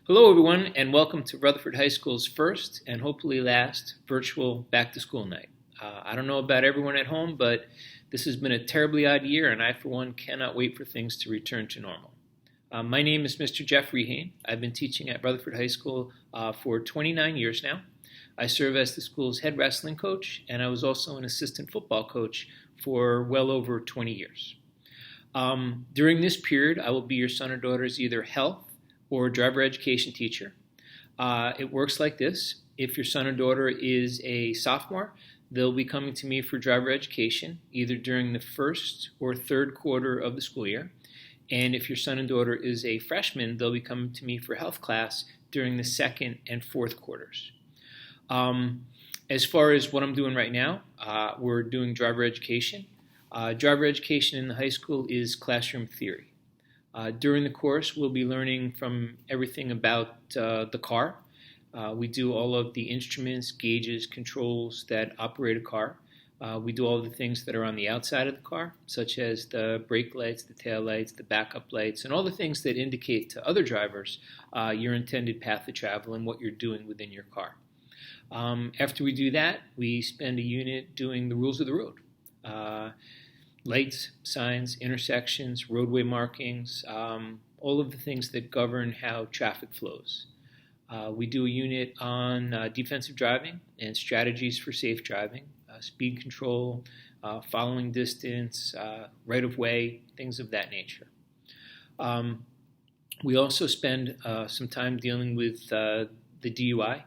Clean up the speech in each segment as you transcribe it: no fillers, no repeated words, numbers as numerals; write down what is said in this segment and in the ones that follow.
Hello, everyone, and welcome to Rutherford High School's first and hopefully last virtual back to school night. I don't know about everyone at home, but this has been a terribly odd year, and I, for one, cannot wait for things to return to normal. My name is Mr. Jeffrey Hain. I've been teaching at Rutherford High School for 29 years now. I serve as the school's head wrestling coach, and I was also an assistant football coach for well over 20 years. During this period, I will be your son or daughter's either health or driver education teacher. It works like this. If your son or daughter is a sophomore, they'll be coming to me for driver education either during the first or third quarter of the school year. And if your son and daughter is a freshman, they'll be coming to me for health class during the second and fourth quarters. As far as what I'm doing right now, we're doing driver education. Driver education in the high school is classroom theory. During the course, we'll be learning from everything about the car. We do all of the instruments, gauges, controls that operate a car. We do all the things that are on the outside of the car, such as the brake lights, the tail lights, the backup lights, and all the things that indicate to other drivers your intended path of travel and what you're doing within your car. After we do that, we spend a unit doing the rules of the road. Lights, signs, intersections, roadway markings, all of the things that govern how traffic flows. We do a unit on defensive driving and strategies for safe driving, speed control, following distance, right-of-way, things of that nature. We also spend some time dealing with the DUI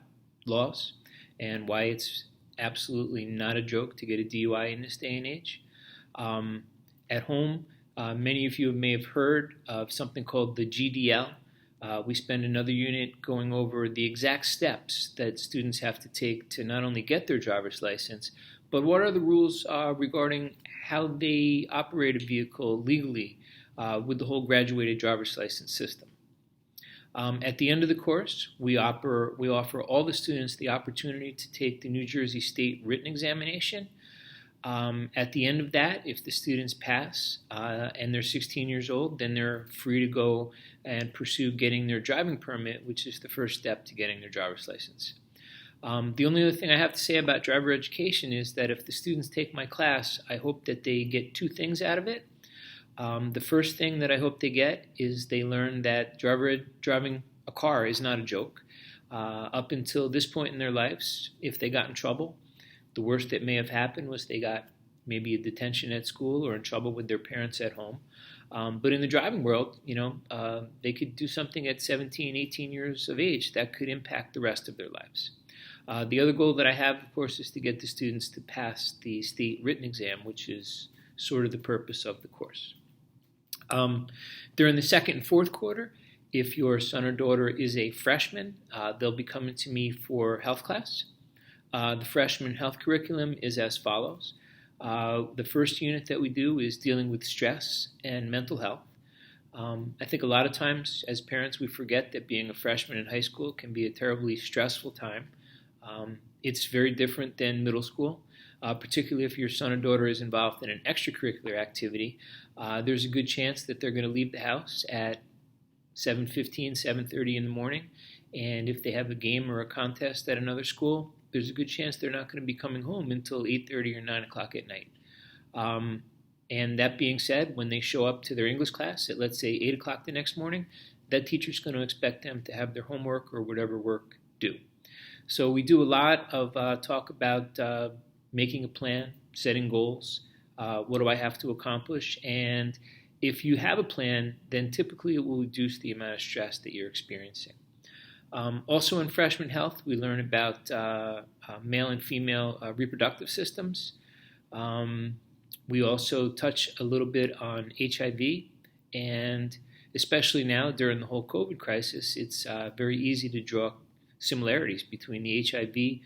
laws and why it's absolutely not a joke to get a DUI in this day and age. At home, many of you may have heard of something called the GDL. We spend another unit going over the exact steps that students have to take to not only get their driver's license, but what are the rules regarding how they operate a vehicle legally with the whole graduated driver's license system. At the end of the course, we offer all the students the opportunity to take the New Jersey State written examination. At the end of that, if the students pass and they're 16 years old, then they're free to go and pursue getting their driving permit, which is the first step to getting their driver's license. The only other thing I have to say about driver education is that if the students take my class, I hope that they get two things out of it. The first thing that I hope they get is they learn that driving a car is not a joke. Up until this point in their lives, if they got in trouble, the worst that may have happened was they got maybe a detention at school or in trouble with their parents at home. But in the driving world, they could do something at 17, 18 years of age that could impact the rest of their lives. The other goal that I have, of course, is to get the students to pass the state written exam, which is sort of the purpose of the course. During the second and fourth quarter, if your son or daughter is a freshman, they'll be coming to me for health class. The freshman health curriculum is as follows. The first unit that we do is dealing with stress and mental health. I think a lot of times as parents we forget that being a freshman in high school can be a terribly stressful time. It's very different than middle school, particularly if your son or daughter is involved in an extracurricular activity. There's a good chance that they're going to leave the house at 7:15, 7:30 in the morning, and if they have a game or a contest at another school, there's a good chance they're not going to be coming home until 8:30 or 9 o'clock at night. And that being said, when they show up to their English class at, let's say, 8 o'clock the next morning, that teacher's going to expect them to have their homework or whatever work due. So we do a lot of talk about making a plan, setting goals, what do I have to accomplish, and if you have a plan, then typically it will reduce the amount of stress that you're experiencing. Also in freshman health, we learn about male and female reproductive systems. We also touch a little bit on HIV, and especially now during the whole COVID crisis, it's very easy to draw similarities between the HIV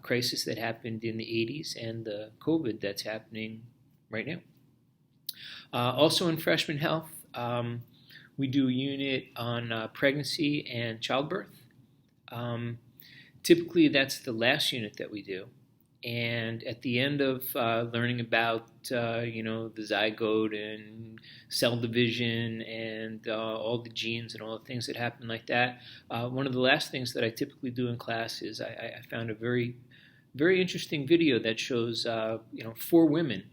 crisis that happened in the 80s and the COVID that's happening right now. Also in freshman health, we do a unit on pregnancy and childbirth. Typically, that's the last unit that we do. And at the end of learning about the zygote and cell division and all the genes and all the things that happen like that, one of the last things that I typically do in class is I found a very interesting video that shows 4 women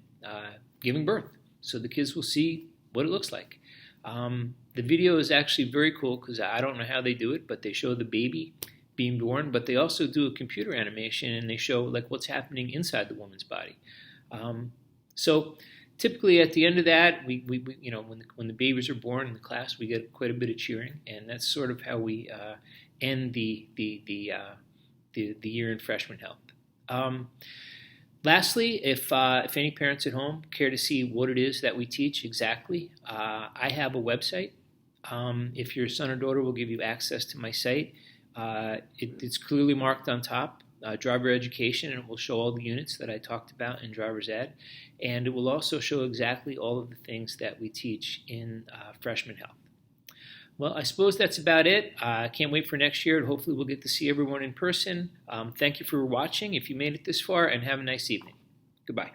giving birth, so the kids will see what it looks like. The video is actually very cool because I don't know how they do it, but they show the baby being born, but they also do a computer animation and they show like what's happening inside the woman's body. So typically at the end of that, we when the babies are born in the class, we get quite a bit of cheering, and that's sort of how we end the year in freshman health. Lastly, if any parents at home care to see what it is that we teach exactly, I have a website. If your son or daughter will give you access to my site, it's clearly marked on top, driver education, and it will show all the units that I talked about in driver's ed. And it will also show exactly all of the things that we teach in freshman health. Well, I suppose that's about it. I can't wait for next year, and hopefully we'll get to see everyone in person. Thank you for watching if you made it this far, and have a nice evening. Goodbye.